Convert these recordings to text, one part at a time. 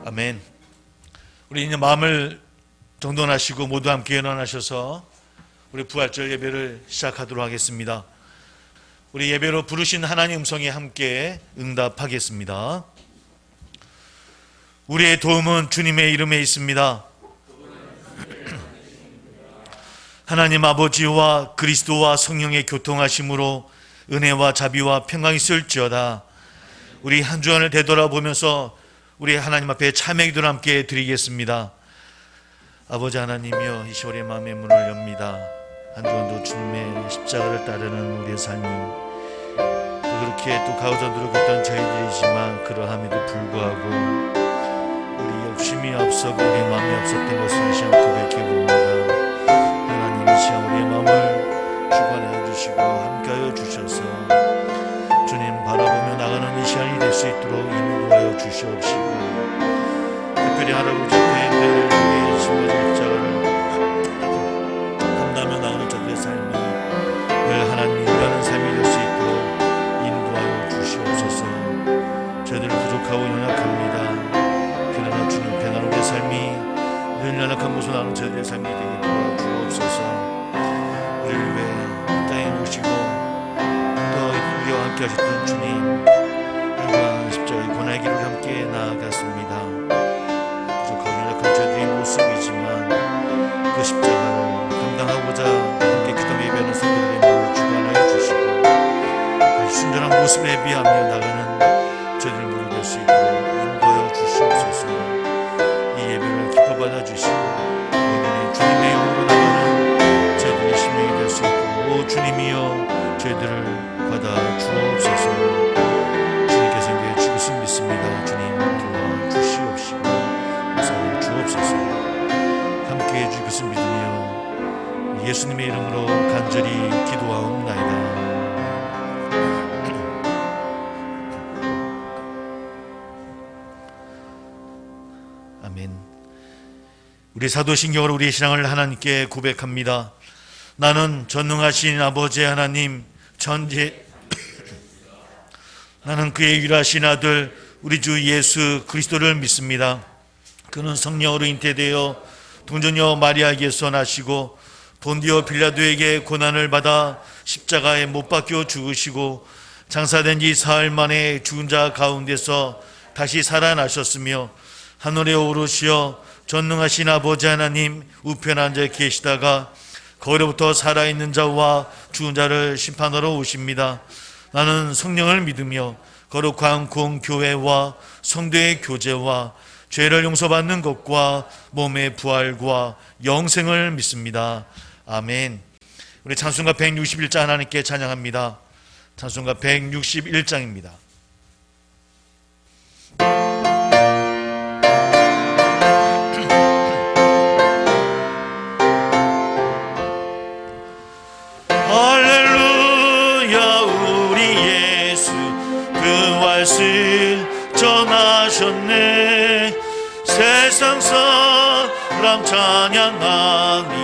아멘. 우리 이제 마음을 정돈하시고 모두 함께 일어나셔서 우리 부활절 예배를 시작하도록 하겠습니다. 우리 예배로 부르신 하나님 음성에 함께 응답하겠습니다. 우리의 도움은 주님의 이름에 있습니다. 하나님 아버지와 그리스도와 성령의 교통하심으로 은혜와 자비와 평강이 있을지어다. 우리 한 주간을 되돌아보면서 우리 하나님 앞에 참회 기도를 함께 드리겠습니다. 아버지 하나님이여, 이 시월의 마음의 문을 엽니다. 한 주간도 주님의 십자가를 따르는 우리의 삶이 또 그렇게 또 가오져 누룩했던 저희들이지만 그러함에도 불구하고 우리 욕심이 앞서고 우리의 마음이 없었던 것을 이 시간 고백해 봅니다. 하나님, 이 시간 우리의 마음을 주관하여 주시고 함께하여 주셔서 주님 바라보며 나가는 이 시간이 될 수 있도록 인도하여 주시옵시고, 특별히 할아버지 앞에 늘 우리의 짊어진 십자가를 감당하며 나가는 저들의 삶이 늘 하나님 인도하는 삶이 될 수 있도록 인도하여 주시옵소서. 저희들 부족하고 연약합니다. 그러나 주님 편한 우리의 삶이 늘 연약한 모습을 나가는 저희들의 삶이 되게 도와주옵소서. 우리를 위해 이 땅에 오시고 또 우리와 함께 하셨던 주님, 일과 십자가의 고난의 길을 함께 나아갔습니다. 부족하고 연약한 저희들의 모습이지만 그 십자가를 감당하고자 함께 기도 예배하는 성도들의 마음을 주관하여 주시고 그 순전한 모습을 예비하며 나가는 저희들 모두 될 수 있도록 인도하여 주시옵소서. 이 예배를 기뻐 받아주시고 오늘의 주님의 이름으로 나가는 저희들의 심령이 될 수 있도록 오 주님이여 저희들을 받아 주옵소서. 주님께서 인도해 주실 믿습니다. 주님 도와주시옵시고 역사를 주옵소서. 함께해 주실 믿으며 예수님의 이름으로 간절히 기도하옵나이다. 아멘. 우리 사도신경으로 우리의 신앙을 하나님께 고백합니다. 나는 전능하신 아버지 하나님 나는 그의 유일하신 아들 우리 주 예수 그리스도를 믿습니다. 그는 성령으로 잉태되어 동정녀 마리아에게서 나시고 본디오 빌라도에게 고난을 받아 십자가에 못 박혀 죽으시고 장사된 지 사흘 만에 죽은 자 가운데서 다시 살아나셨으며 하늘에 오르시어 전능하신 아버지 하나님 우편에 앉아 계시다가 거기로부터 살아있는 자와 죽은 자를 심판하러 오십니다. 나는 성령을 믿으며 거룩한 공교회와 성도의 교제와 죄를 용서받는 것과 몸의 부활과 영생을 믿습니다. 아멘. 우리 찬송가 161장 하나님께 찬양합니다. 찬송가 161장입니다. 전하셨네. 세상 사람 찬양하니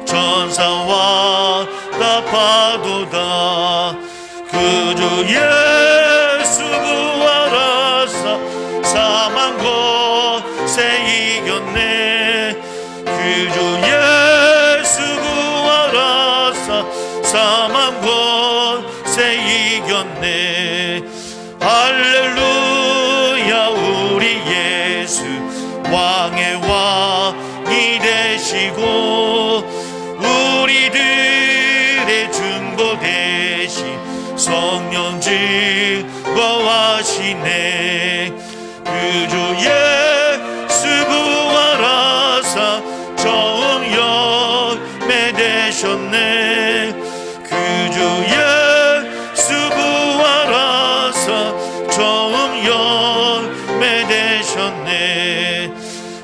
천사와 다 파도다. 그주 예수 부활하사 사망 곳에 이겼네. 그주 예수 부활하사 사망 곳에 이겼네. 할렐루야. 우리 예수 왕의 왕이 되시고 우리들의 중보 대신 성령 즐거워하시네. 그주 예수 부활하사 처음 열매 되셨네. 그주 예수 부활하사 처음 열매 되셨네.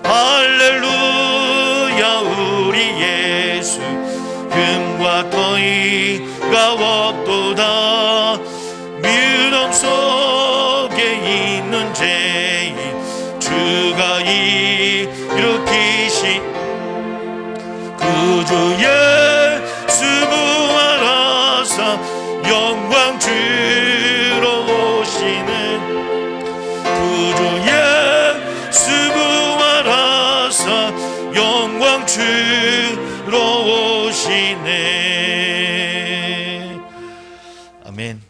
할렐루야. 우리 예수 금과 더이가 없도다. 무덤 속에 있는 죄인 주가 일으키신 구주 예수 부활하사 영광 주로 오시는 구주 예수 들어오시네. 아멘.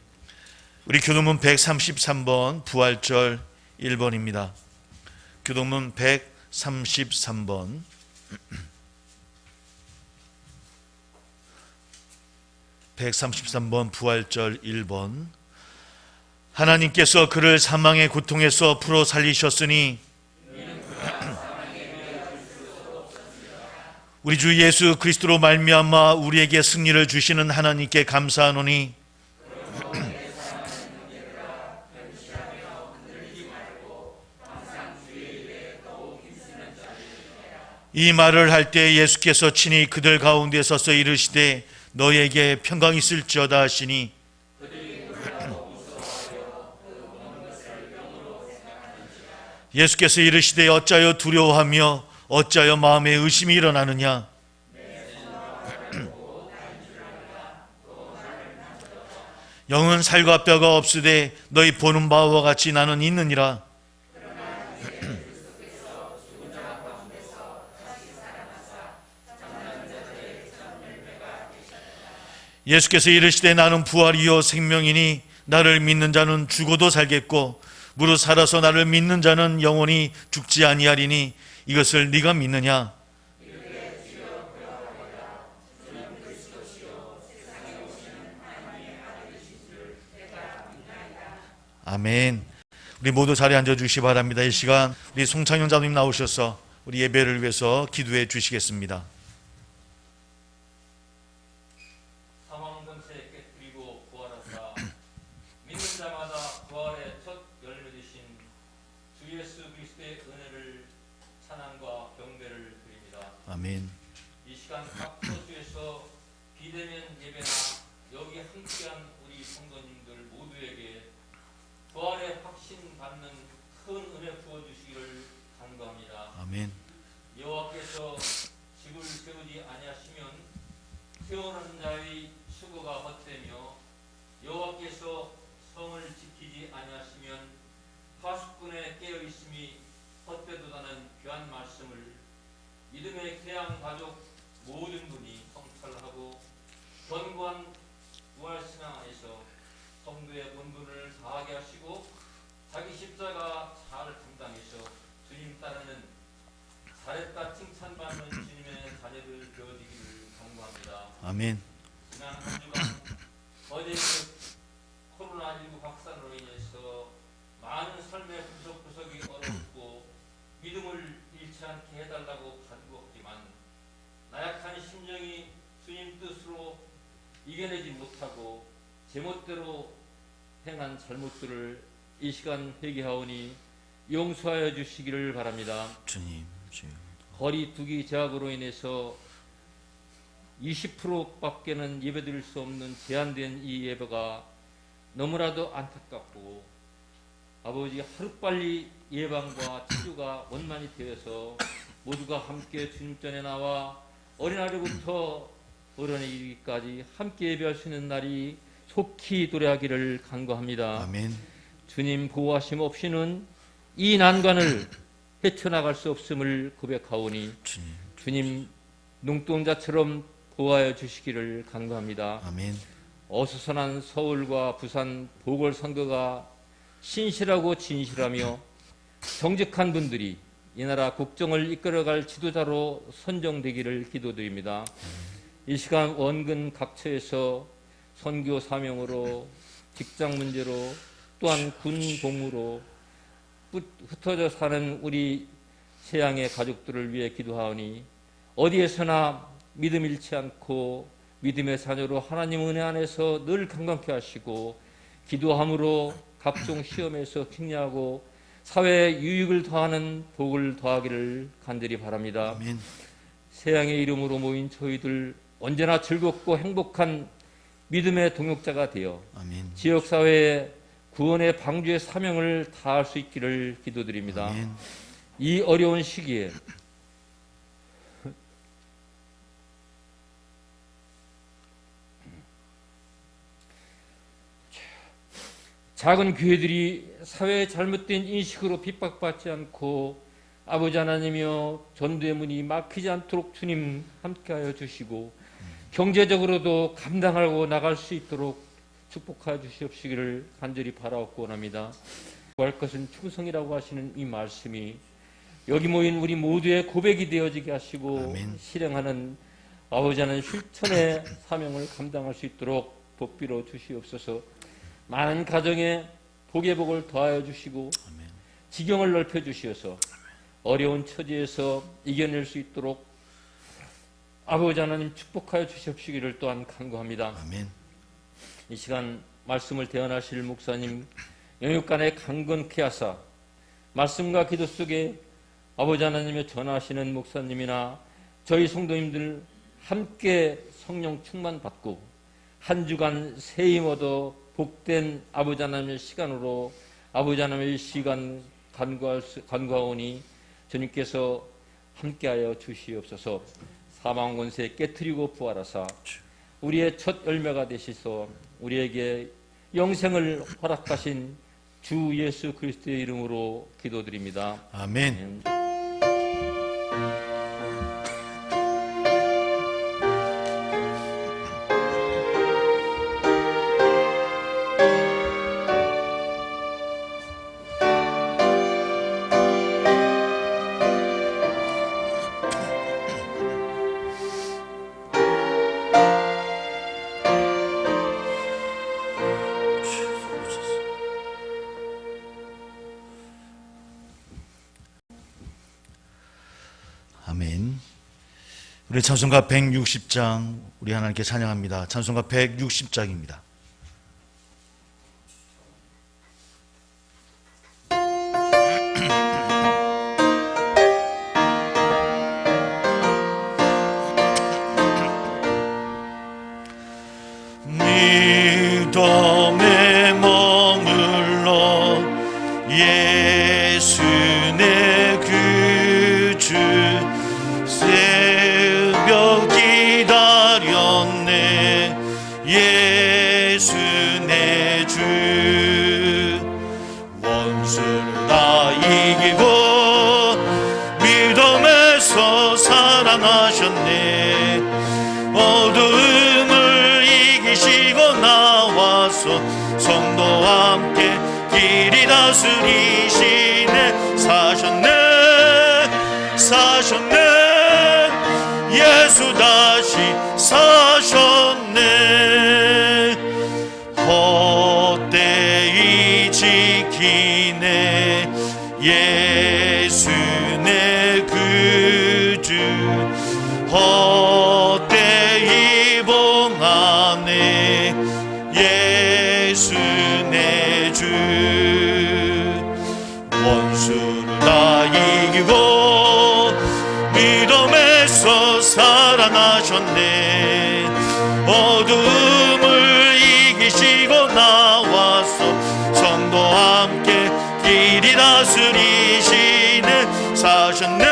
우리 교동문 133번 부활절 1번입니다. 교동문 133번. 부활절 1번. 하나님께서 그를 사망의 고통에서 풀어 살리셨으니 우리 주 예수 그리스도로 말미암아 우리에게 승리를 주시는 하나님께 감사하노니 이 말을 할 때 예수께서 친히 그들 가운데 서서 이르시되 너에게 평강이 있을지어다 하시니 예수께서 이르시되 어찌하여 두려워하며 어찌하여 마음에 의심이 일어나느냐. 영은 살과 뼈가 없으되 너희 보는 바와 같이 나는 있느니라. 예수께서 이르시되 나는 부활이요 생명이니 나를 믿는 자는 죽어도 살겠고 무릇 살아서 나를 믿는 자는 영원히 죽지 아니하리니 이것을 네가 믿느냐? 아멘. 우리 모두 자리에 앉아 주시기 바랍니다. 이 시간 우리 송창현 자님 나오셔서 우리 예배를 위해서 기도해 주시겠습니다. 아멘. 이 시간 각 처소에서 비대면 예배나 여기 함께한 우리 성도님들 모두에게 부활의 확신 받는 큰 은혜 부어주시기를 간구합니다. 아멘. 여호와께서 집을 세우지 아니하시면 세우는 자의 수고가 헛되며 여호와께서 성을 지키지 아니하시면 파수꾼의 깨어있음이 헛되도다는 귀한 말씀을 믿음의 개양 가족 모든 분이 성찰하고 견고한 부활신앙 안에서 성도의 본분을 다하게 하시고 자기 십자가 잘 감당해서 주님 따르는 잘했다 칭찬받는 주님의 자녀들 되어지기를 간구합니다. 아멘. 지난 한 주간 어제 코로나19 확산으로 인해서 많은 삶의 구석구석이 어렵고 믿음을 잃지 않게 해달라고 간구하지만 나약한 심정이 주님 뜻으로 이겨내지 못하고 제멋대로 행한 잘못들을 이 시간 회개하오니 용서하여 주시기를 바랍니다. 주님. 거리 두기 제약으로 인해서 20%밖에는 예배드릴 수 없는 제한된 이 예배가 너무나도 안타깝고 아버지 하루빨리 예방과 치료가 원만히 되어서 모두가 함께 주님 전에 나와 어린아이부터 어른에 이르기까지 함께 예배할 수 있는 날이 속히 도래하기를 간구합니다. 아멘. 주님 보호하심 없이는 이 난관을 헤쳐나갈 수 없음을 고백하오니 주님 눈동자처럼 보호하여 주시기를 간구합니다. 아멘. 어수선한 서울과 부산 보궐선거가 신실하고 진실하며 정직한 분들이 이 나라 국정을 이끌어갈 지도자로 선정되기를 기도드립니다. 이 시간 원근 각처에서 선교 사명으로 직장 문제로 또한 군 복무로 흩어져 사는 우리 세양의 가족들을 위해 기도하오니 어디에서나 믿음 잃지 않고 믿음의 자녀로 하나님 은혜 안에서 늘 건강케 하시고 기도함으로 각종 시험에서 승리하고 사회에 유익을 더하는 복을 더하기를 간절히 바랍니다. 아멘. 세양의 이름으로 모인 저희들 언제나 즐겁고 행복한 믿음의 동역자가 되어 아멘. 지역사회의 구원의 방주의 사명을 다할 수 있기를 기도드립니다. 아멘. 이 어려운 시기에 작은 교회들이 사회의 잘못된 인식으로 핍박받지 않고 아버지 하나님이여 전도의 문이 막히지 않도록 주님 함께하여 주시고 경제적으로도 감당하고 나갈 수 있도록 축복하여 주시옵시기를 간절히 바라옵고 원합니다. 구할 것은 충성이라고 하시는 이 말씀이 여기 모인 우리 모두의 고백이 되어지게 하시고 아멘. 실행하는 아버지 하나님 실천의 사명을 감당할 수 있도록 복비로 주시옵소서. 많은 가정에 복의 복을 더하여 주시고 아멘. 지경을 넓혀 주시어서 어려운 처지에서 이겨낼 수 있도록 아버지 하나님 축복하여 주시옵시기를 또한 간구합니다. 아멘. 이 시간 말씀을 대언하실 목사님 영육간에 강건케 하사 말씀과 기도 속에 아버지 하나님의 전하시는 목사님이나 저희 성도님들 함께 성령 충만 받고 한 주간 새힘 얻어 복된 아버지 하나님의 시간으로 아버지 하나님의 시간 간구하오니 주님께서 함께하여 주시옵소서. 사망 권세 깨트리고 부활하사 우리의 첫 열매가 되시서 우리에게 영생을 허락하신 주 예수 그리스도의 이름으로 기도드립니다. 아멘. 아멘. 우리 찬송가 160장 우리 하나님께 찬양합니다. 찬송가 160장입니다. 믿음에 머물러 예수 내 구주 새벽 기다렸네 예수 내 주 원수를 다 이기고 믿음에서 살아나셨네 어두움을 이기시고 나와서 성도와 함께 길이 다스리시네 사셨네 예수 다시 사셨네 헛되이 지키네 예수 내 구주 헛되이 봉하네 예수 내 주 원수를 다 이기고 믿음에서 살아나셨네 어두움을 이기시고 나와서 성도와 함께 길이 다스리시네 사셨네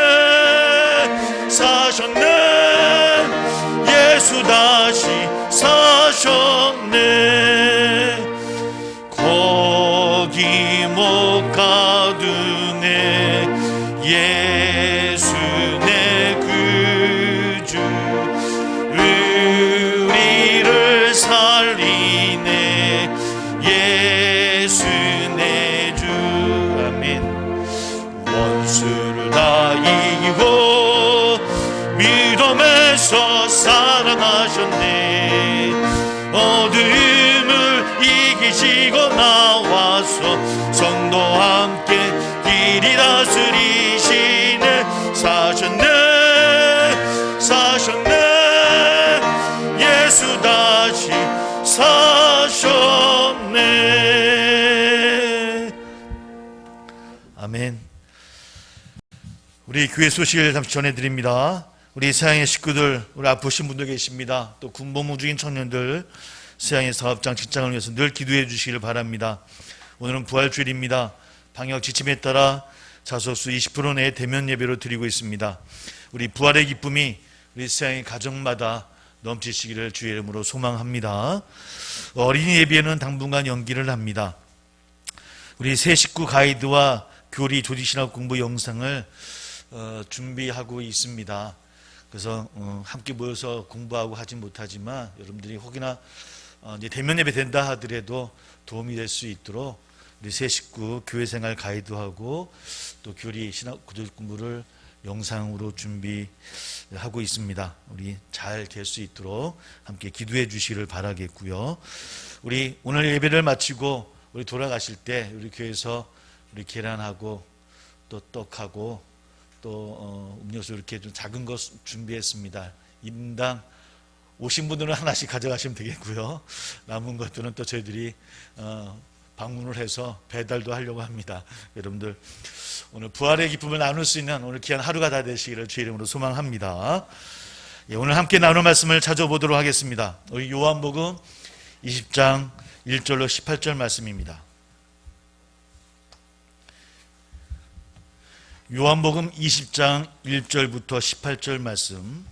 예수 다시 사셨네 거기 못 가두네 예수 내 구주 우리를 살리네 예수 내 주 아멘 원수를 다 이기고 믿음에서 살아나셨네 어둠을 이기시고 나와서 성도와 함께 길이 다스리시네 사셨네 예수 다시 사셨네 아멘. 우리 교회 소식을 잠시 전해드립니다. 우리 세상의 식구들, 우리 아프신 분들 계십니다. 또 군복무 중인 청년들, 세상의 사업장, 직장을 위해서 늘 기도해 주시기를 바랍니다. 오늘은 부활주일입니다. 방역 지침에 따라 자석수 20% 내에 대면 예배로 드리고 있습니다. 우리 부활의 기쁨이 우리 세상의 가정마다 넘치시기를 주의 이름으로 소망합니다. 어린이 예배는 당분간 연기를 합니다. 우리 새 식구 가이드와 교리 조직신학 공부 영상을 준비하고 있습니다. 그래서 함께 모여서 공부하고 하지 못하지만 여러분들이 혹이나 이제 대면 예배 된다 하더라도 도움이 될 수 있도록 우리 새 식구 교회 생활 가이드하고 또 교리 신학 구절 공부를 영상으로 준비하고 있습니다. 우리 잘 될 수 있도록 함께 기도해 주시기를 바라겠고요. 우리 오늘 예배를 마치고 우리 돌아가실 때 우리 교회에서 우리 계란하고 또 떡하고 또 음료수 이렇게 좀 작은 것 준비했습니다. 인당 오신 분들은 하나씩 가져가시면 되겠고요. 남은 것들은 또 저희들이 방문을 해서 배달도 하려고 합니다. 여러분들 오늘 부활의 기쁨을 나눌 수 있는 오늘 귀한 하루가 다 되시기를 주의 이름으로 소망합니다. 예, 오늘 함께 나눌 말씀을 찾아보도록 하겠습니다. 우리 요한복음 20장 1절로 18절 말씀입니다. 요한복음 20장 1절부터 18절 말씀.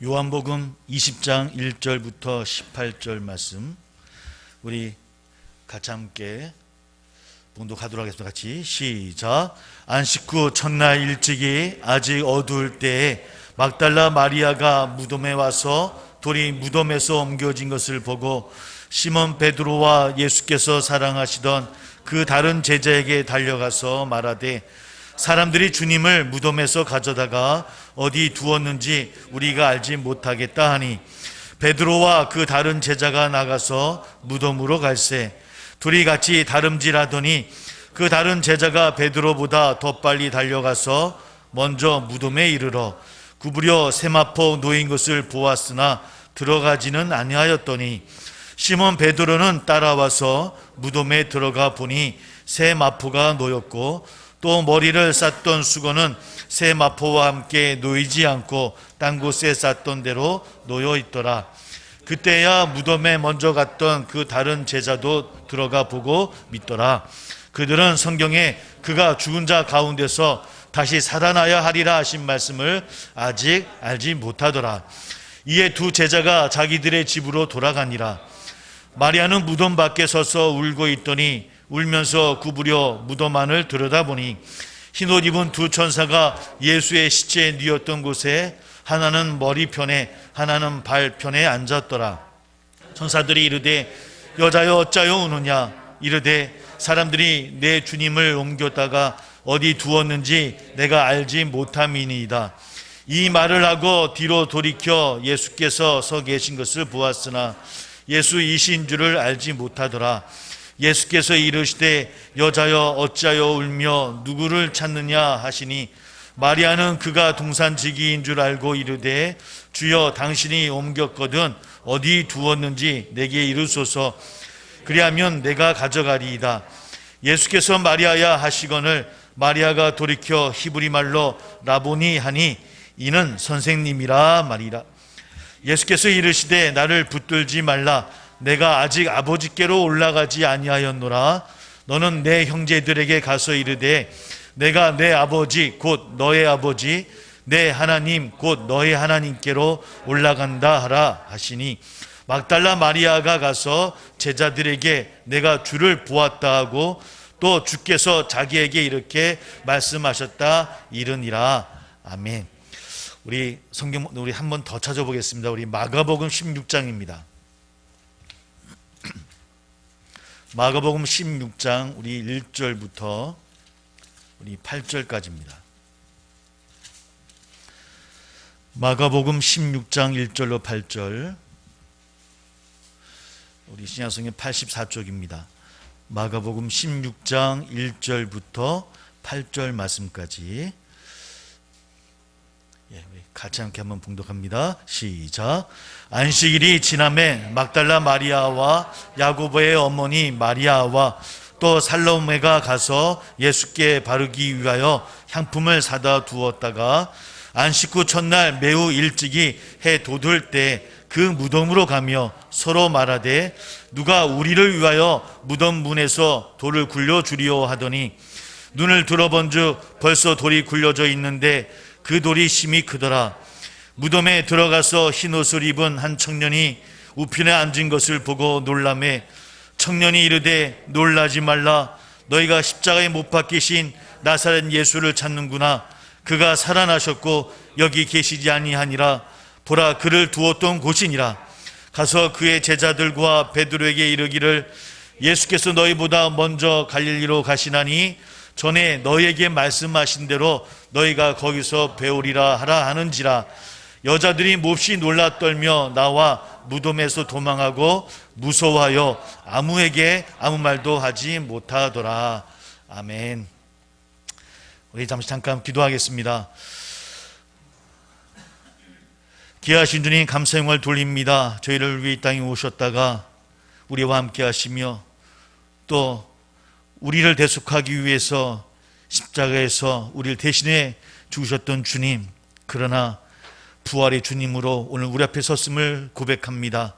요한복음 20장 1절부터 18절 말씀 우리 같이 함께 봉독하도록 하겠습니다. 같이 시작. 안식 후 첫날 일찍이 아직 어두울 때에 막달라 마리아가 무덤에 와서 돌이 무덤에서 옮겨진 것을 보고 시몬 베드로와 예수께서 사랑하시던 그 다른 제자에게 달려가서 말하되 사람들이 주님을 무덤에서 가져다가 어디 두었는지 우리가 알지 못하겠다 하니 베드로와 그 다른 제자가 나가서 무덤으로 갈새 둘이 같이 다름질하더니 그 다른 제자가 베드로보다 더 빨리 달려가서 먼저 무덤에 이르러 구부려 세마포 놓인 것을 보았으나 들어가지는 아니하였더니 시몬 베드로는 따라와서 무덤에 들어가 보니 새 마포가 놓였고 또 머리를 쌌던 수건은 새 마포와 함께 놓이지 않고 딴 곳에 쌌던 대로 놓여 있더라. 그때야 무덤에 먼저 갔던 그 다른 제자도 들어가 보고 믿더라. 그들은 성경에 그가 죽은 자 가운데서 다시 살아나야 하리라 하신 말씀을 아직 알지 못하더라. 이에 두 제자가 자기들의 집으로 돌아가니라. 마리아는 무덤 밖에 서서 울고 있더니 울면서 구부려 무덤 안을 들여다보니 흰옷 입은 두 천사가 예수의 시체에 뉘었던 곳에 하나는 머리편에 하나는 발편에 앉았더라. 천사들이 이르되 여자여 어찌하여 우느냐. 이르되 사람들이 내 주님을 옮겼다가 어디 두었는지 내가 알지 못함이니이다. 이 말을 하고 뒤로 돌이켜 예수께서 서 계신 것을 보았으나 예수이신 줄을 알지 못하더라. 예수께서 이르시되 여자여 어찌하여 울며 누구를 찾느냐 하시니 마리아는 그가 동산지기인 줄 알고 이르되 주여 당신이 옮겼거든 어디 두었는지 내게 이르소서. 그리하면 내가 가져가리이다. 예수께서 마리아야 하시거늘 마리아가 돌이켜 히브리 말로 라보니 하니 이는 선생님이라 말이라. 예수께서 이르시되 나를 붙들지 말라. 내가 아직 아버지께로 올라가지 아니하였노라. 너는 내 형제들에게 가서 이르되 내가 내 아버지 곧 너의 아버지 내 하나님 곧 너의 하나님께로 올라간다 하라 하시니 막달라 마리아가 가서 제자들에게 내가 주를 보았다 하고 또 주께서 자기에게 이렇게 말씀하셨다 이르니라. 아멘. 우리 성경 우리 한 번 더 찾아보겠습니다. 우리 마가복음 16장입니다. 마가복음 16장 우리 1절부터 우리 8절까지입니다. 마가복음 16장 1절로 8절 우리 신약성경 84쪽입니다. 마가복음 16장 1절부터 8절 말씀까지 같이 함께 한번 봉독합니다. 시작. 안식일이 지남에 막달라 마리아와 야고보의 어머니 마리아와 또 살로메가 가서 예수께 바르기 위하여 향품을 사다 두었다가 안식 후 첫날 매우 일찍이 해 돋을 때 그 무덤으로 가며 서로 말하되 누가 우리를 위하여 무덤 문에서 돌을 굴려주리오 하더니 눈을 들어본즉 벌써 돌이 굴려져 있는데 그 돌이 심히 크더라. 무덤에 들어가서 흰 옷을 입은 한 청년이 우편에 앉은 것을 보고 놀라매 청년이 이르되 놀라지 말라. 너희가 십자가에 못 박히신 나사렛 예수를 찾는구나. 그가 살아나셨고 여기 계시지 아니하니라. 보라, 그를 두었던 곳이니라. 가서 그의 제자들과 베드로에게 이르기를 예수께서 너희보다 먼저 갈릴리로 가시나니 전에 너희에게 말씀하신 대로 너희가 거기서 배우리라 하라 하는지라. 여자들이 몹시 놀라 떨며 나와 무덤에서 도망하고 무서워하여 아무에게 아무 말도 하지 못하더라. 아멘. 우리 잠깐 기도하겠습니다. 귀하신 주님, 감사 영광을 돌립니다. 저희를 위해 이 땅에 오셨다가 우리와 함께 하시며 또 우리를 대속하기 위해서 십자가에서 우리를 대신해 죽으셨던 주님, 그러나 부활의 주님으로 오늘 우리 앞에 섰음을 고백합니다.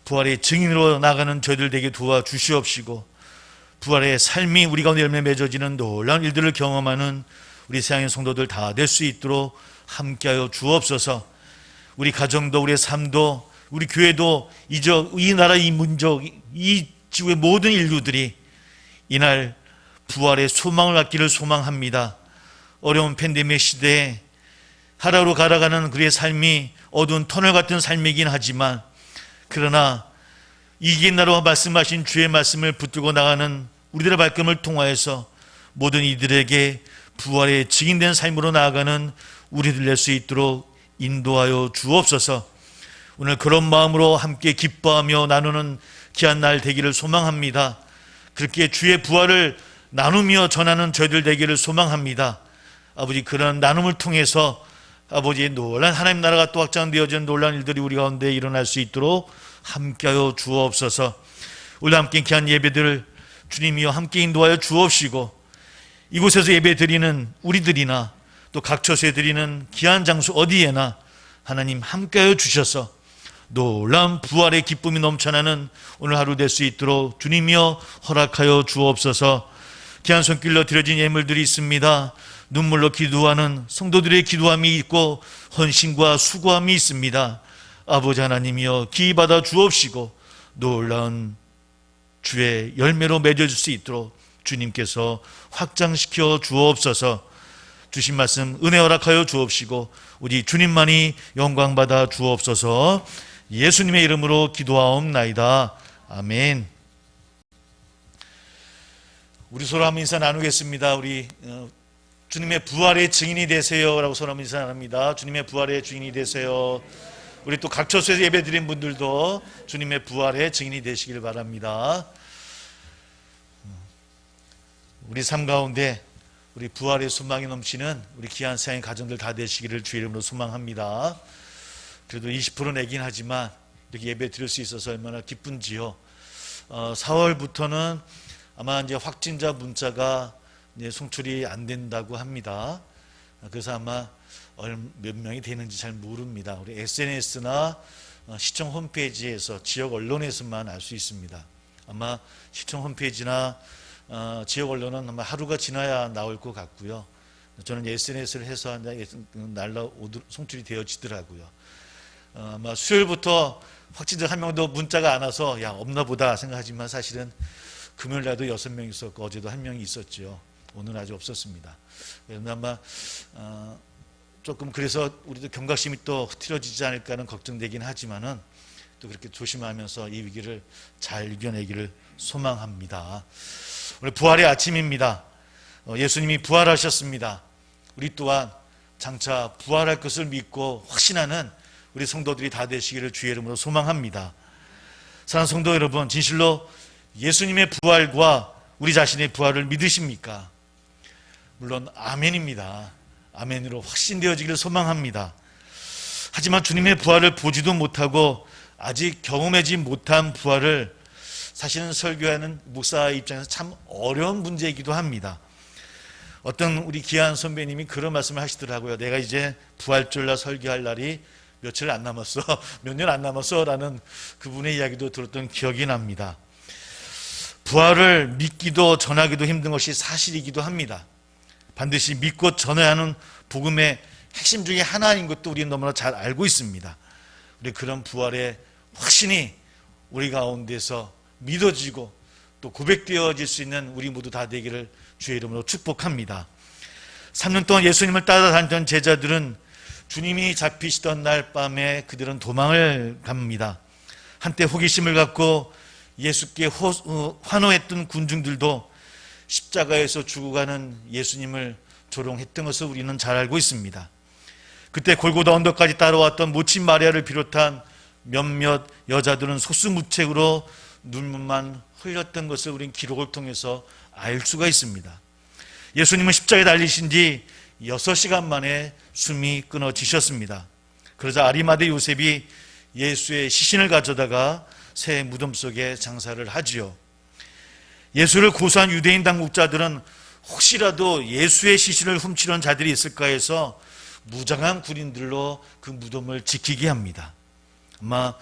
부활의 증인으로 나가는 저희들 되게 도와주시옵시고 부활의 삶이 우리 가운데 열매 맺어지는 놀라운 일들을 경험하는 우리 세상의 성도들 다 될 수 있도록 함께하여 주옵소서. 우리 가정도 우리의 삶도 우리 교회도 이 나라 이 민족 이 지구의 모든 인류들이 이날 부활의 소망을 갖기를 소망합니다. 어려운 팬데믹 시대에 하루로 갈아가는 그의 삶이 어두운 터널 같은 삶이긴 하지만 그러나 이긴 나로 말씀하신 주의 말씀을 붙들고 나가는 우리들의 발걸음을 통하여서 모든 이들에게 부활의 증인된 삶으로 나아가는 우리들 될 수 있도록 인도하여 주옵소서. 오늘 그런 마음으로 함께 기뻐하며 나누는 귀한 날 되기를 소망합니다. 그렇게 주의 부활을 나누며 전하는 저희들 되기를 소망합니다. 아버지, 그런 나눔을 통해서 아버지의 놀란 하나님 나라가 또 확장되어지는 놀란 일들이 우리 가운데 일어날 수 있도록 함께하여 주옵소서. 우리 함께 귀한 예배들을 주님이여 함께 인도하여 주옵시고 이곳에서 예배 드리는 우리들이나 또 각 처소에 드리는 귀한 장소 어디에나 하나님 함께하여 주셔서 놀라운 부활의 기쁨이 넘쳐나는 오늘 하루 될 수 있도록 주님이여 허락하여 주옵소서. 귀한 손길로 드려진 예물들이 있습니다. 눈물로 기도하는 성도들의 기도함이 있고 헌신과 수고함이 있습니다. 아버지 하나님이여 기이 받아 주옵시고 놀라운 주의 열매로 맺어질 수 있도록 주님께서 확장시켜 주옵소서. 주신 말씀 은혜 허락하여 주옵시고 우리 주님만이 영광 받아 주옵소서. 예수님의 이름으로 기도하옵나이다. 아멘. 우리 서로 한번 인사 나누겠습니다. 우리 주님의 부활의 증인이 되세요 라고 서로 한번 인사 나눕니다. 주님의 부활의 증인이 되세요. 우리 또 각 처소에서 예배드린 분들도 주님의 부활의 증인이 되시길 바랍니다. 우리 삶 가운데 우리 부활의 소망이 넘치는 우리 귀한 세상의 가정들 다 되시기를 주의 이름으로 소망합니다. 그래도 20% 내긴 하지만 이렇게 예배 드릴 수 있어서 얼마나 기쁜지요. 4월부터는 아마 이제 확진자 문자가 이제 송출이 안 된다고 합니다. 그래서 아마 몇 명이 되는지 잘 모릅니다. 우리 SNS나 시청 홈페이지에서 지역 언론에서만 알 수 있습니다. 아마 시청 홈페이지나 지역 언론은 아마 하루가 지나야 나올 것 같고요. 저는 SNS를 해서 송출이 되어지더라고요. 아마 수요일부터 확진자 한 명도 문자가 안 와서 야 없나 보다 생각하지만 사실은 금요일 날도 6명 있었고 어제도 1명이 있었죠. 오늘 아직 없었습니다. 그래서 아마 조금 그래서 우리도 경각심이 또 흐트러지지 않을까 하는 걱정되긴 하지만은 또 그렇게 조심하면서 이 위기를 잘 이겨내기를 소망합니다. 오늘 부활의 아침입니다. 예수님이 부활하셨습니다. 우리 또한 장차 부활할 것을 믿고 확신하는 우리 성도들이 다 되시기를 주의 이름으로 소망합니다. 사랑하는 성도 여러분, 진실로 예수님의 부활과 우리 자신의 부활을 믿으십니까? 물론 아멘입니다. 아멘으로 확신되어지기를 소망합니다. 하지만 주님의 부활을 보지도 못하고 아직 경험하지 못한 부활을 사실은 설교하는 목사 입장에서 참 어려운 문제이기도 합니다. 어떤 우리 귀한 선배님이 그런 말씀을 하시더라고요. 내가 이제 부활절날 설교할 날이 며칠 안 남았어, 몇 년 안 남았어 라는 그분의 이야기도 들었던 기억이 납니다. 부활을 믿기도 전하기도 힘든 것이 사실이기도 합니다. 반드시 믿고 전해야 하는 복음의 핵심 중에 하나인 것도 우리는 너무나 잘 알고 있습니다. 우리 그런 부활의 확신이 우리 가운데서 믿어지고 또 고백되어질 수 있는 우리 모두 다 되기를 주의 이름으로 축복합니다. 3년 동안 예수님을 따라다니던 제자들은 주님이 잡히시던 날 밤에 그들은 도망을 갑니다. 한때 호기심을 갖고 예수께 환호했던 군중들도 십자가에서 죽어가는 예수님을 조롱했던 것을 우리는 잘 알고 있습니다. 그때 골고다 언덕까지 따라왔던 모친 마리아를 비롯한 몇몇 여자들은 속수무책으로 눈물만 흘렸던 것을 우리는 기록을 통해서 알 수가 있습니다. 예수님은 십자가에 달리신 지 6시간 만에 숨이 끊어지셨습니다. 그러자 아리마대 요셉이 예수의 시신을 가져다가 새 무덤 속에 장사를 하지요. 예수를 고소한 유대인 당국자들은 혹시라도 예수의 시신을 훔치려는 자들이 있을까 해서 무장한 군인들로 그 무덤을 지키게 합니다. 아마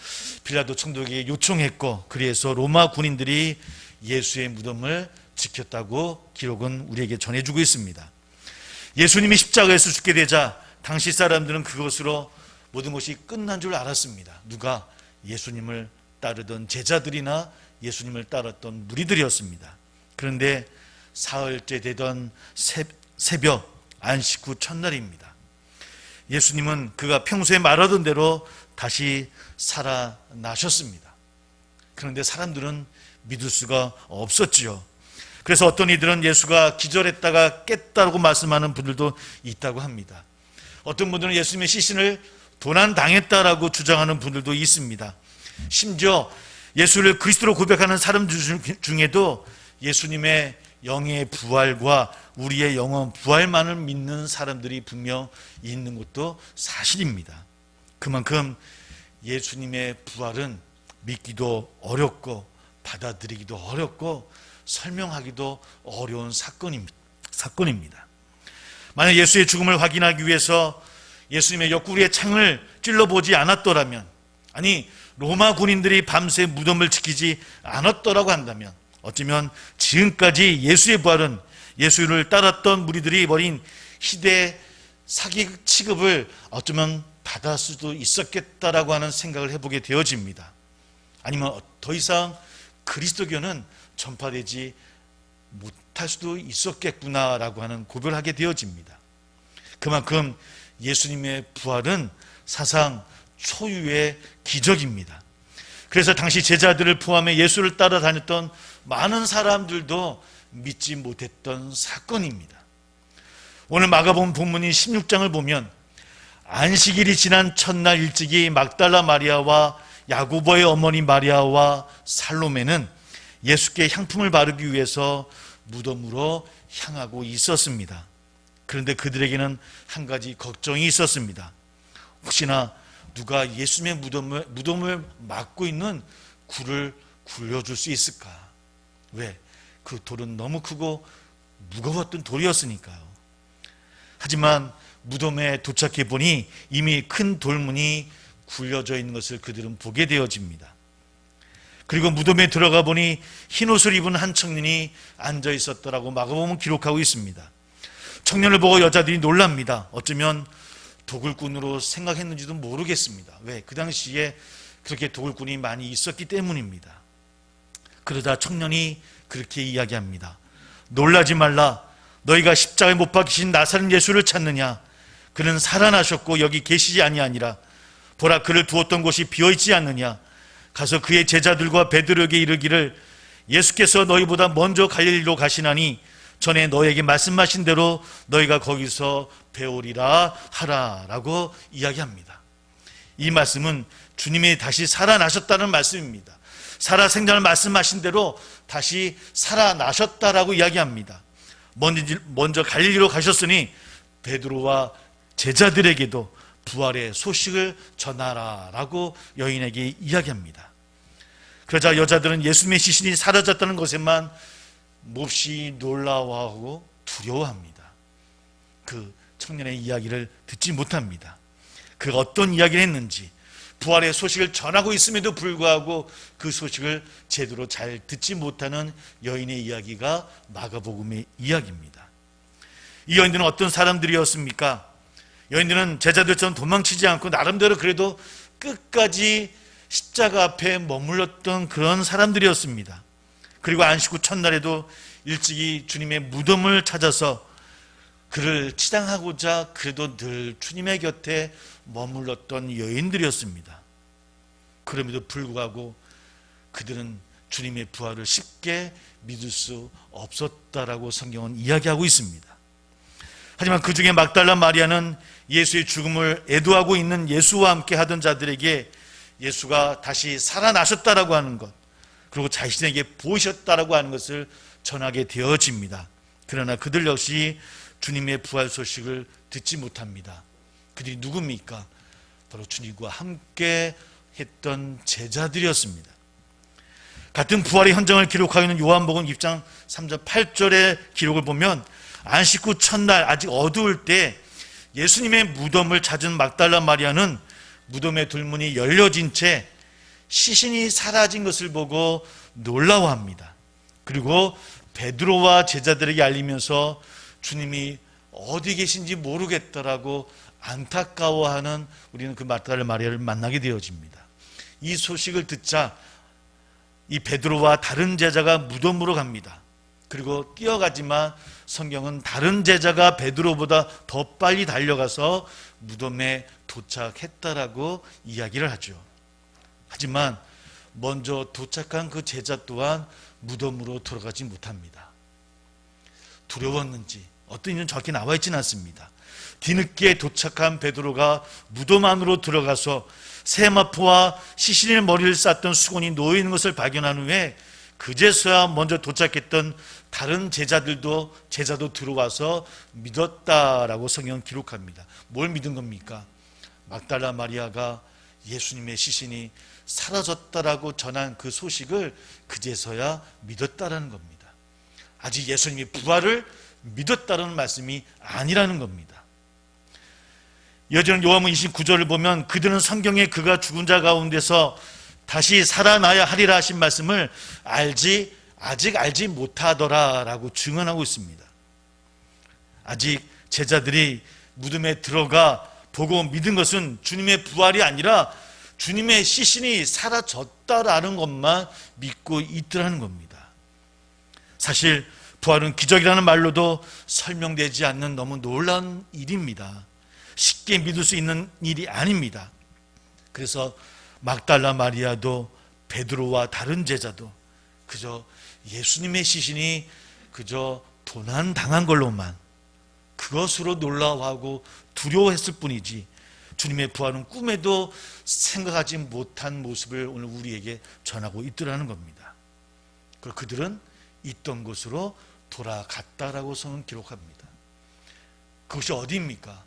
빌라도 총독에게 요청했고 그래서 로마 군인들이 예수의 무덤을 지켰다고 기록은 우리에게 전해주고 있습니다. 예수님이 십자가에서 죽게 되자 당시 사람들은 그것으로 모든 것이 끝난 줄 알았습니다. 누가? 예수님을 따르던 제자들이나 예수님을 따랐던 무리들이었습니다. 그런데 사흘째 되던 새벽 안식 후 첫날입니다. 예수님은 그가 평소에 말하던 대로 다시 살아나셨습니다. 그런데 사람들은 믿을 수가 없었지요. 그래서 어떤 이들은 예수가 기절했다가 깼다고 말씀하는 분들도 있다고 합니다. 어떤 분들은 예수님의 시신을 도난당했다라고 주장하는 분들도 있습니다. 심지어 예수를 그리스도로 고백하는 사람들 중에도 예수님의 영의 부활과 우리의 영혼 부활만을 믿는 사람들이 분명 있는 것도 사실입니다. 그만큼 예수님의 부활은 믿기도 어렵고 받아들이기도 어렵고 설명하기도 어려운 사건입니다. 만약 예수의 죽음을 확인하기 위해서 예수님의 옆구리에 창을 찔러보지 않았더라면, 아니 로마 군인들이 밤새 무덤을 지키지 않았더라고 한다면 어쩌면 지금까지 예수의 부활은 예수를 따랐던 무리들이 벌인 희대 사기 취급을 어쩌면 받을 수도 있었겠다라고 하는 생각을 해보게 되어집니다. 아니면 더 이상 그리스도교는 전파되지 못할 수도 있었겠구나라고 하는 고백을 하게 되어집니다. 그만큼 예수님의 부활은 사상 초유의 기적입니다. 그래서 당시 제자들을 포함해 예수를 따라다녔던 많은 사람들도 믿지 못했던 사건입니다. 오늘 마가복음 본문인 16장을 보면 안식일이 지난 첫날 일찍이 막달라 마리아와 야고보의 어머니 마리아와 살로메는 예수께 향품을 바르기 위해서 무덤으로 향하고 있었습니다. 그런데 그들에게는 한 가지 걱정이 있었습니다. 혹시나 누가 예수님의 무덤을 막고 있는 굴을 굴려줄 수 있을까? 왜? 그 돌은 너무 크고 무거웠던 돌이었으니까요. 하지만 무덤에 도착해 보니 이미 큰 돌문이 굴려져 있는 것을 그들은 보게 되어집니다. 그리고 무덤에 들어가 보니 흰옷을 입은 한 청년이 앉아 있었더라고 마가복음은 기록하고 있습니다. 청년을 보고 여자들이 놀랍니다. 어쩌면 도굴꾼으로 생각했는지도 모르겠습니다. 왜? 그 당시에 그렇게 도굴꾼이 많이 있었기 때문입니다. 그러자 청년이 그렇게 이야기합니다. 놀라지 말라. 너희가 십자가에 못 박히신 나사렛 예수를 찾느냐? 그는 살아나셨고 여기 계시지 아니하니라. 보라, 그를 두었던 곳이 비어있지 않느냐? 가서 그의 제자들과 베드로에게 이르기를 예수께서 너희보다 먼저 갈릴리로 가시나니 전에 너에게 말씀하신 대로 너희가 거기서 배우리라 하라라고 이야기합니다. 이 말씀은 주님이 다시 살아나셨다는 말씀입니다. 살아생전을 말씀하신 대로 다시 살아나셨다라고 이야기합니다. 먼저 갈릴리로 가셨으니 베드로와 제자들에게도 부활의 소식을 전하라라고 여인에게 이야기합니다. 그러자 여자들은 예수님의 시신이 사라졌다는 것에만 몹시 놀라워하고 두려워합니다. 그 청년의 이야기를 듣지 못합니다. 그가 어떤 이야기를 했는지, 부활의 소식을 전하고 있음에도 불구하고 그 소식을 제대로 잘 듣지 못하는 여인의 이야기가 마가복음의 이야기입니다. 이 여인들은 어떤 사람들이었습니까? 여인들은 제자들처럼 도망치지 않고 나름대로 그래도 끝까지 십자가 앞에 머물렀던 그런 사람들이었습니다. 그리고 안식 후 첫날에도 일찍이 주님의 무덤을 찾아서 그를 치장하고자 그래도 늘 주님의 곁에 머물렀던 여인들이었습니다. 그럼에도 불구하고 그들은 주님의 부활을 쉽게 믿을 수 없었다라고 성경은 이야기하고 있습니다. 하지만 그 중에 막달라 마리아는 예수의 죽음을 애도하고 있는 예수와 함께 하던 자들에게 예수가 다시 살아나셨다라고 하는 것, 그리고 자신에게 보이셨다라고 하는 것을 전하게 되어집니다. 그러나 그들 역시 주님의 부활 소식을 듣지 못합니다. 그들이 누굽니까? 바로 주님과 함께 했던 제자들이었습니다. 같은 부활의 현장을 기록하고 있는 요한복음 6장 3절 8절의 기록을 보면 안식 후 첫날 아직 어두울 때 예수님의 무덤을 찾은 막달라 마리아는 무덤의 돌문이 열려진 채 시신이 사라진 것을 보고 놀라워합니다. 그리고 베드로와 제자들에게 알리면서 주님이 어디 계신지 모르겠다라고 안타까워하는 우리는 그 막달라 마리아를 만나게 되어집니다. 이 소식을 듣자 이 베드로와 다른 제자가 무덤으로 갑니다. 그리고 뛰어가지만 성경은 다른 제자가 베드로보다 더 빨리 달려가서 무덤에 도착했다라고 이야기를 하죠. 하지만 먼저 도착한 그 제자 또한 무덤으로 들어가지 못합니다. 두려웠는지 어떤 이유는 정확히 나와 있지는 않습니다. 뒤늦게 도착한 베드로가 무덤 안으로 들어가서 세마포와 시신의 머리를 쌌던 수건이 놓여있는 것을 발견한 후에 그제서야 먼저 도착했던 다른 제자도 들어와서 믿었다라고 성경은 기록합니다. 뭘 믿은 겁니까? 막달라 마리아가 예수님의 시신이 사라졌다라고 전한 그 소식을 그제서야 믿었다라는 겁니다. 아직 예수님이 부활을 믿었다는 말씀이 아니라는 겁니다. 이어지는 요한복음 29절을 보면 그들은 성경에 그가 죽은 자 가운데서 다시 살아나야 하리라 하신 말씀을 아직 알지 못하더라라고 증언하고 있습니다. 아직 제자들이 무덤에 들어가 보고 믿은 것은 주님의 부활이 아니라 주님의 시신이 사라졌다라는 것만 믿고 있더라는 겁니다. 사실 부활은 기적이라는 말로도 설명되지 않는 너무 놀라운 일입니다. 쉽게 믿을 수 있는 일이 아닙니다. 그래서 막달라 마리아도 베드로와 다른 제자도 그저 예수님의 시신이 그저 도난당한 걸로만 그것으로 놀라워하고 두려워했을 뿐이지 주님의 부활은 꿈에도 생각하지 못한 모습을 오늘 우리에게 전하고 있더라는 겁니다. 그리고 그들은 있던 곳으로 돌아갔다라고 성은 기록합니다. 그것이 어디입니까?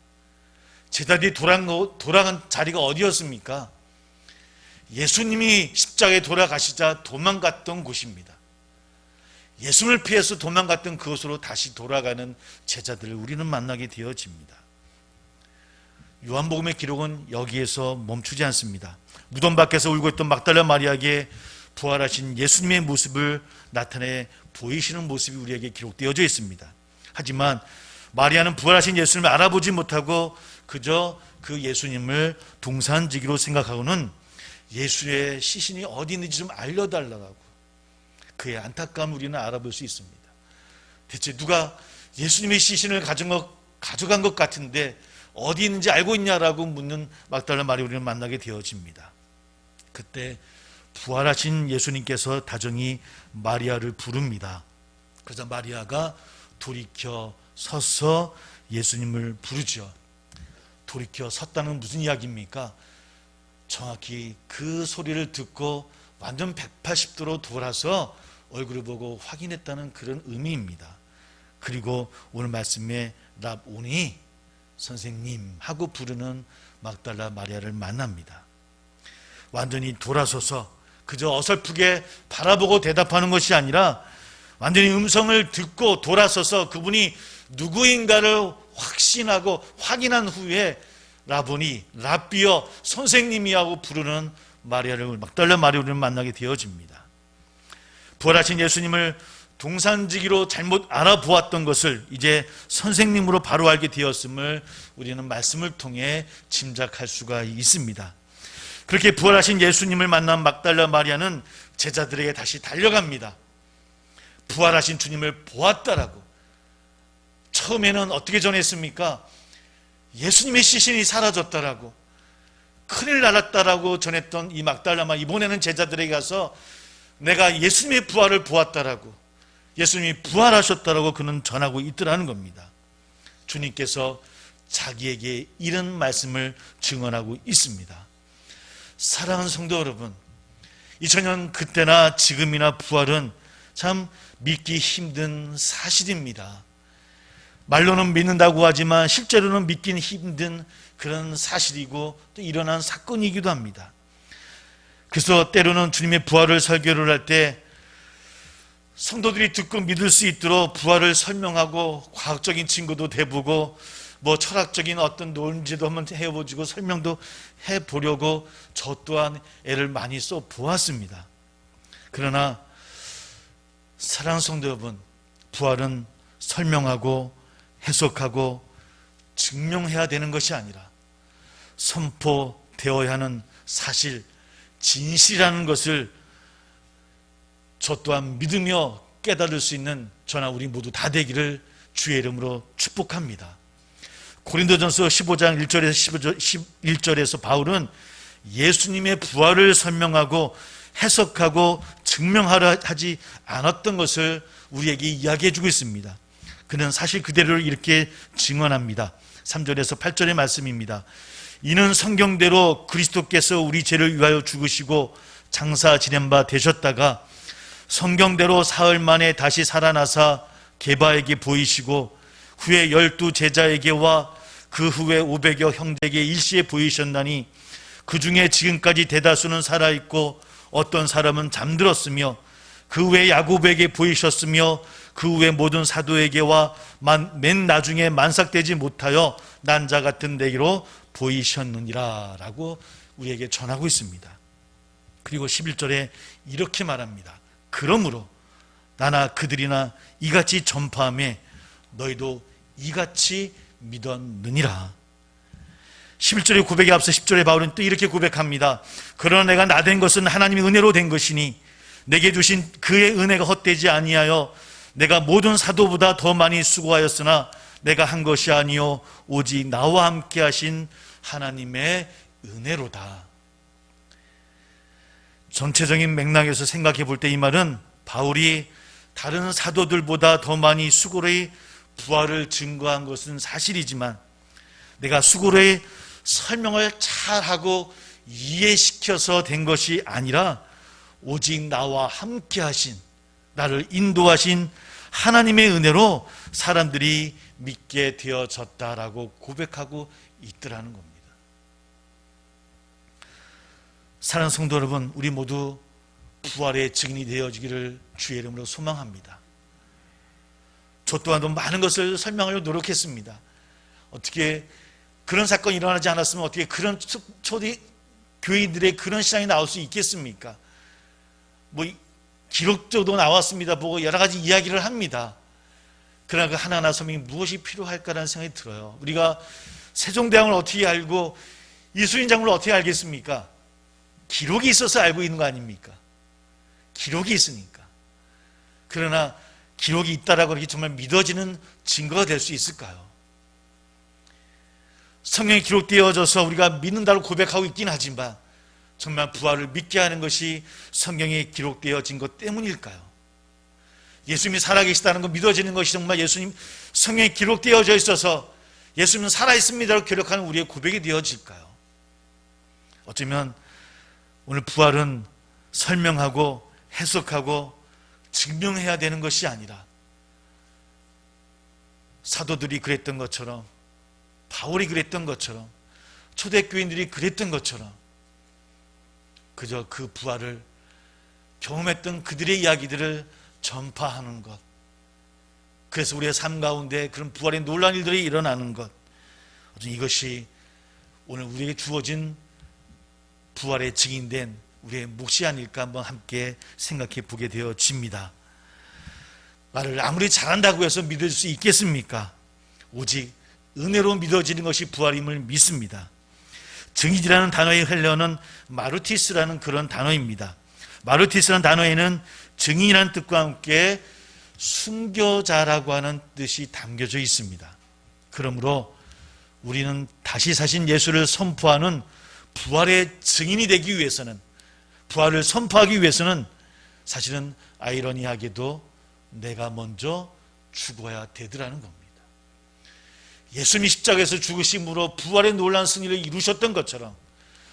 제자들이 돌아간 자리가 어디였습니까? 예수님이 십자가에 돌아가시자 도망갔던 곳입니다. 예수님을 피해서 도망갔던 그곳으로 다시 돌아가는 제자들을 우리는 만나게 되어집니다. 요한복음의 기록은 여기에서 멈추지 않습니다. 무덤 밖에서 울고 있던 막달라 마리아에게 부활하신 예수님의 모습을 나타내 보이시는 모습이 우리에게 기록되어져 있습니다. 하지만 마리아는 부활하신 예수님을 알아보지 못하고 그저 그 예수님을 동산지기로 생각하고는 예수의 시신이 어디 있는지 좀 알려달라고 그의 안타까움을 우리는 알아볼 수 있습니다. 대체 누가 예수님의 시신을 가져간 것 같은데 어디 있는지 알고 있냐라고 묻는 막달라 마리아 우리는 만나게 되어집니다. 그때 부활하신 예수님께서 다정히 마리아를 부릅니다. 그래서 마리아가 돌이켜 서서 예수님을 부르죠. 돌이켜 섰다는 무슨 이야기입니까? 정확히 그 소리를 듣고 완전 180도로 돌아서 얼굴을 보고 확인했다는 그런 의미입니다. 그리고 오늘 말씀에 랍오니 선생님 하고 부르는 막달라 마리아를 만납니다. 완전히 돌아서서 그저 어설프게 바라보고 대답하는 것이 아니라 완전히 음성을 듣고 돌아서서 그분이 누구인가를 확신하고 확인한 후에 라보니, 랍비여, 선생님이라고 부르는 마리아를 막달라 마리아를 만나게 되어집니다. 부활하신 예수님을 동산지기로 잘못 알아보았던 것을 이제 선생님으로 바로 알게 되었음을 우리는 말씀을 통해 짐작할 수가 있습니다. 그렇게 부활하신 예수님을 만난 막달라 마리아는 제자들에게 다시 달려갑니다. 부활하신 주님을 보았다라고. 처음에는 어떻게 전했습니까? 예수님의 시신이 사라졌다라고, 큰일 날았다라고 전했던 이 막달라 마리아, 이번에는 제자들에게 가서 내가 예수님의 부활을 보았다라고, 예수님이 부활하셨다라고 그는 전하고 있더라는 겁니다. 주님께서 자기에게 이런 말씀을 증언하고 있습니다. 사랑하는 성도 여러분, 2000년 그때나 지금이나 부활은 참 믿기 힘든 사실입니다. 말로는 믿는다고 하지만 실제로는 믿기는 힘든 그런 사실이고 또 일어난 사건이기도 합니다. 그래서 때로는 주님의 부활을 설교를 할 때 성도들이 듣고 믿을 수 있도록 부활을 설명하고 과학적인 증거도 대보고 뭐 철학적인 어떤 논지도 한번 해보고 설명도 해보려고 저 또한 애를 많이 써 보았습니다. 그러나 사랑하는 성도 여러분, 부활은 설명하고 해석하고 증명해야 되는 것이 아니라 선포되어야 하는 사실, 진실이라는 것을 저 또한 믿으며 깨달을 수 있는 저나 우리 모두 다 되기를 주의 이름으로 축복합니다. 고린도전서 15장 1절에서 11절에서 바울은 예수님의 부활을 설명하고 해석하고 증명하려 하지 않았던 것을 우리에게 이야기해 주고 있습니다. 그는 사실 그대로를 이렇게 증언합니다. 3절에서 8절의 말씀입니다. 이는 성경대로 그리스도께서 우리 죄를 위하여 죽으시고 장사 지낸 바 되셨다가 성경대로 사흘 만에 다시 살아나사 게바에게 보이시고 후에 12 제자에게와 그 후에 500여 형제에게 일시에 보이셨나니 그 중에 지금까지 대다수는 살아있고 어떤 사람은 잠들었으며 그 후에 야곱에게 보이셨으며 그 후에 모든 사도에게와 맨 나중에 만삭되지 못하여 난 자 같은 내게로 보이셨느니라 라고 우리에게 전하고 있습니다. 그리고 11절에 이렇게 말합니다. 그러므로 나나 그들이나 이같이 전파하며 너희도 이같이 믿었느니라. 11절의 고백에 앞서 10절의 바울은 또 이렇게 고백합니다. 그러나 내가 나된 것은 하나님의 은혜로 된 것이니 내게 주신 그의 은혜가 헛되지 아니하여 내가 모든 사도보다 더 많이 수고하였으나 내가 한 것이 아니요 오직 나와 함께 하신 하나님의 은혜로다. 전체적인 맥락에서 생각해 볼 때 이 말은 바울이 다른 사도들보다 더 많이 수고로의 부활을 증거한 것은 사실이지만 내가 수고로의 설명을 잘하고 이해시켜서 된 것이 아니라 오직 나와 함께 하신, 나를 인도하신 하나님의 은혜로 사람들이 믿게 되어졌다라고 고백하고 있더라는 겁니다. 사랑하는 성도 여러분, 우리 모두 부활의 증인이 되어지기를 주의 이름으로 소망합니다. 저 또한도 많은 것을 설명하려고 노력했습니다. 어떻게 그런 사건이 일어나지 않았으면 어떻게 그런 초대 교인들의 그런 신앙이 나올 수 있겠습니까? 뭐 기록적도 나왔습니다. 보고 여러 가지 이야기를 합니다. 그러나 그 하나하나 설명이 무엇이 필요할까라는 생각이 들어요. 우리가 세종대왕을 어떻게 알고 이수인 장군을 어떻게 알겠습니까? 기록이 있어서 알고 있는 거 아닙니까? 기록이 있으니까. 그러나 기록이 있다라고 이렇게 정말 믿어지는 증거가 될 수 있을까요? 성경에 기록되어져서 우리가 믿는다고 고백하고 있긴 하지만 정말 부활을 믿게 하는 것이 성경에 기록되어진 것 때문일까요? 예수님이 살아계시다는 거 믿어지는 것이 정말 예수님 성경에 기록되어져 있어서 예수님은 살아있습니다라고 기록하는 우리의 고백이 되어질까요? 어쩌면 오늘 부활은 설명하고 해석하고 증명해야 되는 것이 아니라 사도들이 그랬던 것처럼, 바울이 그랬던 것처럼, 초대교인들이 그랬던 것처럼 그저 그 부활을 경험했던 그들의 이야기들을 전파하는 것, 그래서 우리의 삶 가운데 그런 부활의 놀라운 일들이 일어나는 것, 이것이 오늘 우리에게 주어진 부활의 증인된 우리의 몫이 아닐까 한번 함께 생각해 보게 되어집니다. 말을 아무리 잘한다고 해서 믿을 수 있겠습니까? 오직 은혜로 믿어지는 것이 부활임을 믿습니다. 증인이라는 단어의 헬레어는 마르티스라는 그런 단어입니다. 마르티스라는 단어에는 증인이라는 뜻과 함께 순교자라고 하는 뜻이 담겨져 있습니다. 그러므로 우리는 다시 사신 예수를 선포하는 부활의 증인이 되기 위해서는, 부활을 선포하기 위해서는 사실은 아이러니하게도 내가 먼저 죽어야 되더라는 겁니다. 예수님이 십자가에서 죽으심으로 부활의 놀라운 승리를 이루셨던 것처럼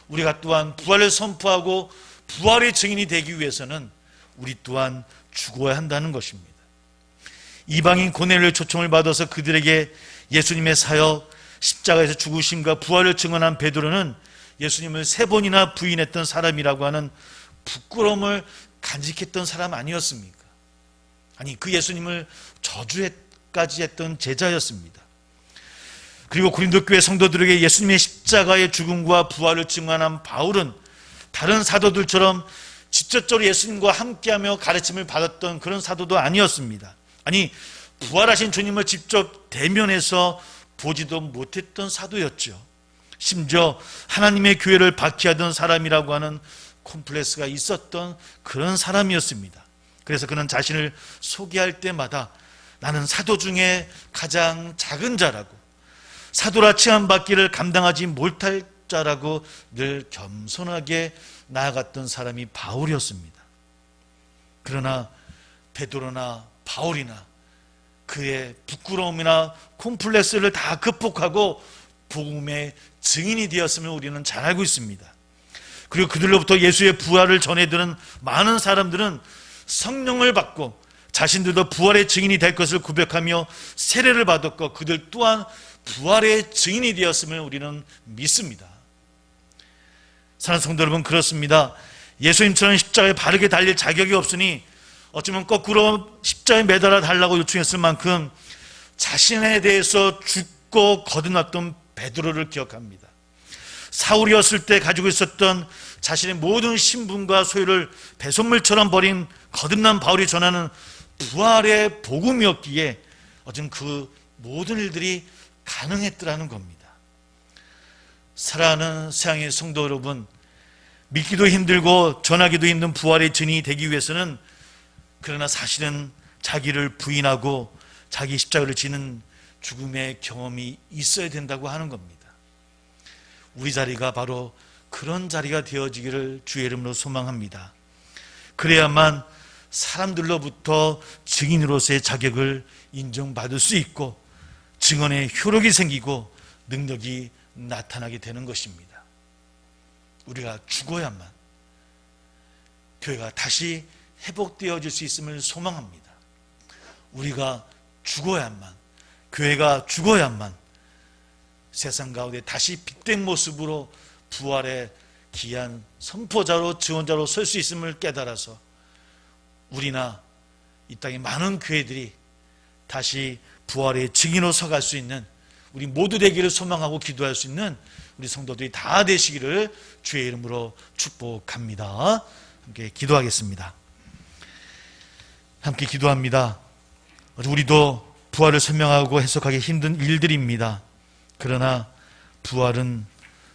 우리가 또한 부활을 선포하고 부활의 증인이 되기 위해서는 우리 또한 죽어야 한다는 것입니다. 이방인 고넬료의 초청을 받아서 그들에게 예수님의 사역, 십자가에서 죽으심과 부활을 증언한 베드로는 예수님을 3번이나 부인했던 사람이라고 하는 부끄러움을 간직했던 사람 아니었습니까? 아니, 그 예수님을 저주까지 했던 제자였습니다. 그리고 고린도 교회 성도들에게 예수님의 십자가의 죽음과 부활을 증언한 바울은 다른 사도들처럼 직접적으로 예수님과 함께하며 가르침을 받았던 그런 사도도 아니었습니다. 아니, 부활하신 주님을 직접 대면해서 보지도 못했던 사도였죠. 심지어 하나님의 교회를 박해하던 사람이라고 하는 콤플렉스가 있었던 그런 사람이었습니다. 그래서 그는 자신을 소개할 때마다 나는 사도 중에 가장 작은 자라고, 사도라 칭함받기를 감당하지 못할 자라고 늘 겸손하게 나아갔던 사람이 바울이었습니다. 그러나 베드로나 바울이나 그의 부끄러움이나 콤플렉스를 다 극복하고 복음의 증인이 되었음을 우리는 잘 알고 있습니다. 그리고 그들로부터 예수의 부활을 전해들은 많은 사람들은 성령을 받고 자신들도 부활의 증인이 될 것을 고백하며 세례를 받았고 그들 또한 부활의 증인이 되었음을 우리는 믿습니다. 사랑하는 성도 여러분, 그렇습니다. 예수님처럼 십자가에 바르게 달릴 자격이 없으니 어쩌면 거꾸로 십자가에 매달아 달라고 요청했을 만큼 자신에 대해서 죽고 거듭났던 베드로를 기억합니다. 사울이었을 때 가지고 있었던 자신의 모든 신분과 소유를 배송물처럼 버린 거듭난 바울이 전하는 부활의 복음이었기에 어쩌면 그 모든 일들이 가능했더라는 겁니다. 사랑하는 세상의 성도 여러분, 믿기도 힘들고 전하기도 힘든 부활의 증인이 되기 위해서는 그러나 사실은 자기를 부인하고 자기 십자가를 지는 죽음의 경험이 있어야 된다고 하는 겁니다. 우리 자리가 바로 그런 자리가 되어지기를 주의 이름으로 소망합니다. 그래야만 사람들로부터 증인으로서의 자격을 인정받을 수 있고 증언의 효력이 생기고 능력이 나타나게 되는 것입니다. 우리가 죽어야만 교회가 다시 회복되어질 수 있음을 소망합니다. 우리가 죽어야만, 교회가 죽어야만 세상 가운데 다시 빛된 모습으로 부활의 귀한 선포자로 증언자로 설 수 있음을 깨달아서 우리나 이 땅의 많은 교회들이 다시 부활의 증인으로 서갈 수 있는 우리 모두 되기를 소망하고 기도할 수 있는 우리 성도들이 다 되시기를 주의 이름으로 축복합니다. 함께 기도하겠습니다. 함께 기도합니다. 우리도 부활을 설명하고 해석하기 힘든 일들입니다. 그러나 부활은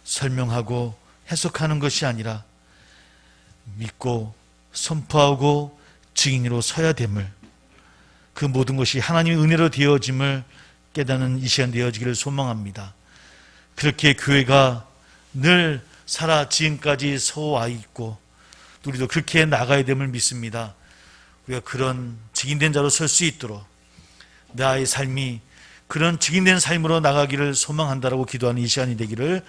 설명하고 해석하는 것이 아니라 믿고 선포하고 증인으로 서야 됨을, 그 모든 것이 하나님의 은혜로 되어짐을 깨닫는 이 시간 되어지기를 소망합니다. 그렇게 교회가 늘 살아 지금까지 서와 있고 우리도 그렇게 나가야 됨을 믿습니다. 우리가 그런 증인된 자로 설 수 있도록 나의 삶이 그런 증인된 삶으로 나가기를 소망한다라고 기도하는 이 시간이 되기를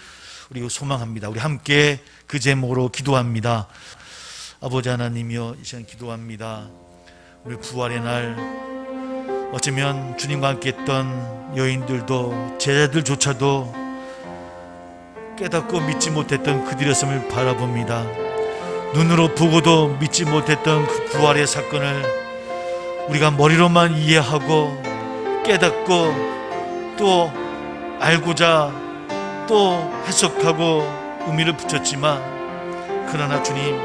우리 소망합니다. 우리 함께 그 제목으로 기도합니다. 아버지 하나님이여, 이 시간 기도합니다. 우리 부활의 날 어쩌면 주님과 함께 했던 여인들도 제자들조차도 깨닫고 믿지 못했던 그들이었음을 바라봅니다. 눈으로 보고도 믿지 못했던 그 부활의 사건을 우리가 머리로만 이해하고 깨닫고 또 알고자 또 해석하고 의미를 붙였지만, 그러나 주님,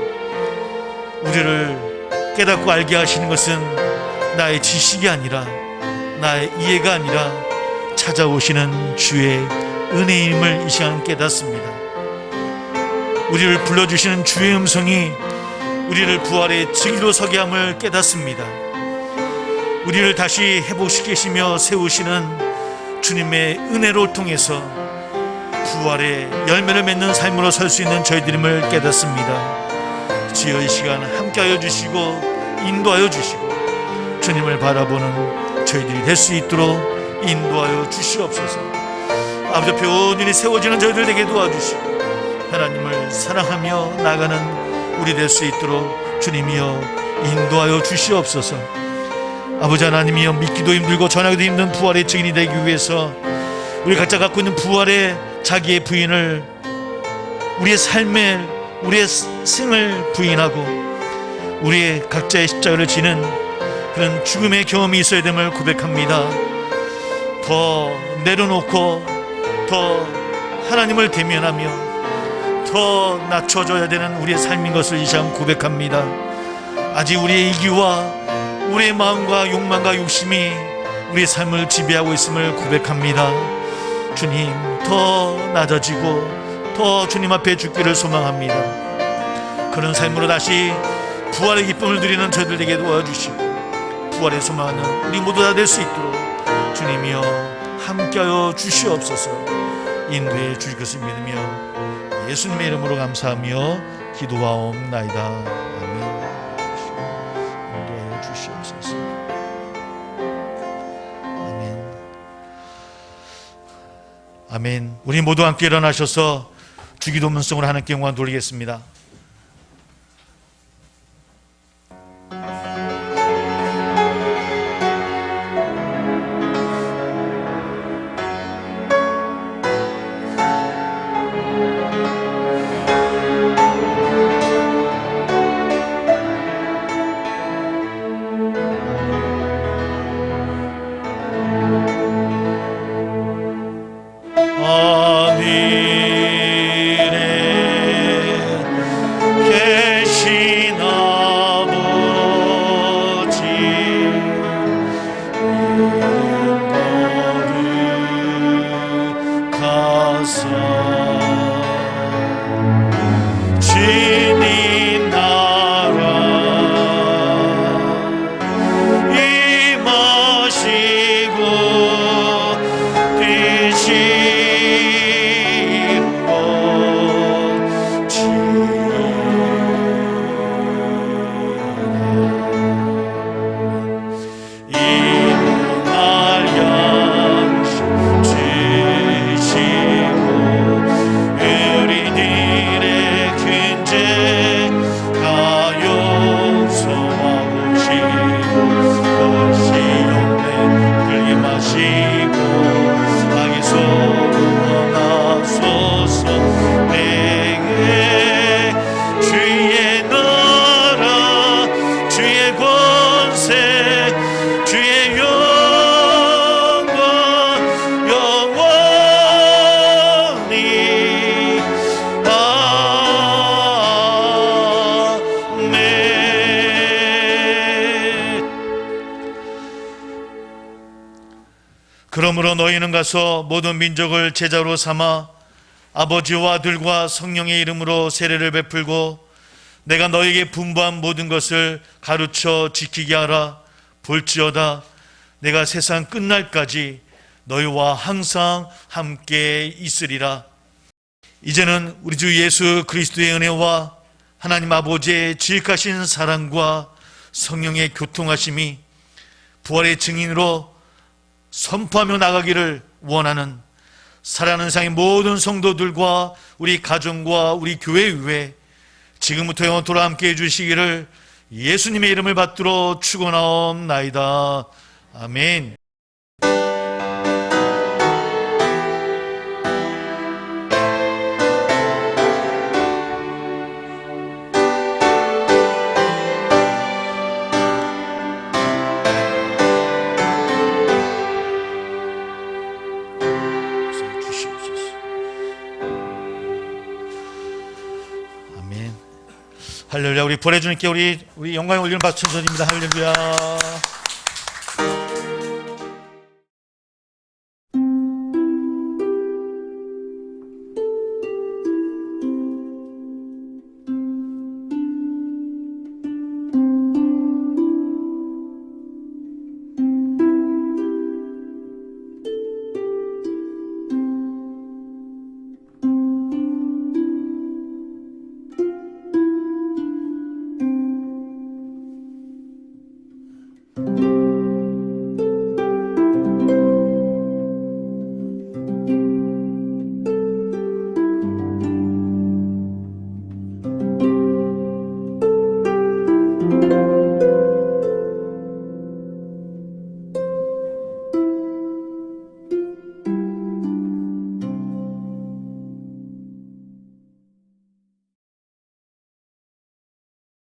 우리를 깨닫고 알게 하시는 것은 나의 지식이 아니라, 나의 이해가 아니라 찾아오시는 주의 은혜임을 이 시간 깨닫습니다. 우리를 불러주시는 주의 음성이 우리를 부활의 증인으로 서게 함을 깨닫습니다. 우리를 다시 회복시키시며 세우시는 주님의 은혜를 통해서 부활의 열매를 맺는 삶으로 설 수 있는 저희들임을 깨닫습니다. 주여, 이 시간 함께하여 주시고 인도하여 주시고 주님을 바라보는 저희들이 될 수 있도록 인도하여 주시옵소서. 아버지 앞에 온전히 세워지는 저희들 되게 도와주시고 하나님을 사랑하며 나가는 우리 될 수 있도록 주님이여 인도하여 주시옵소서. 아버지 하나님이여, 믿기도 힘들고 전하기도 힘든 부활의 증인이 되기 위해서 우리 각자 갖고 있는 부활의 자기의 부인을, 우리의 삶에 우리의 생을 부인하고 우리의 각자의 십자가를 지는 그런 죽음의 경험이 있어야 됨을 고백합니다. 더 내려놓고 더 하나님을 대면하며 더 낮춰져야 되는 우리의 삶인 것을 이 시간 고백합니다. 아직 우리의 이기와 우리의 마음과 욕망과 욕심이 우리의 삶을 지배하고 있음을 고백합니다. 주님, 더 낮아지고 더 주님 앞에 죽기를 소망합니다. 그런 삶으로 다시 부활의 기쁨을 누리는 저희들에게 도와주시고 부활의 소망하는 우리 모두 다 될 수 있도록 주님이여 함께하여 주시옵소서. 인도해 주실 것을 믿으며 예수님의 이름으로 감사하며 기도하옵나이다. 아멘. 인도하여 주시옵소서. 아멘. 아멘. 우리 모두 함께 일어나셔서 주기도 문성으로 하나님께 영광 돌리겠습니다. 그러므로 너희는 가서 모든 민족을 제자로 삼아 아버지와 아들과 성령의 이름으로 세례를 베풀고 내가 너희에게 분부한 모든 것을 가르쳐 지키게 하라. 볼지어다 내가 세상 끝날까지 너희와 항상 함께 있으리라. 이제는 우리 주 예수 그리스도의 은혜와 하나님 아버지의 지극하신 사랑과 성령의 교통하심이 부활의 증인으로 선포하며 나가기를 원하는 사랑하는 세상의 모든 성도들과 우리 가정과 우리 교회 위에 지금부터 영원토록 함께 해주시기를 예수님의 이름을 받들어 축원하옵나이다. 아멘. 할렐루야. 우리 보내주님께 우리 영광을 올리는 박수 드립니다. 할렐루야.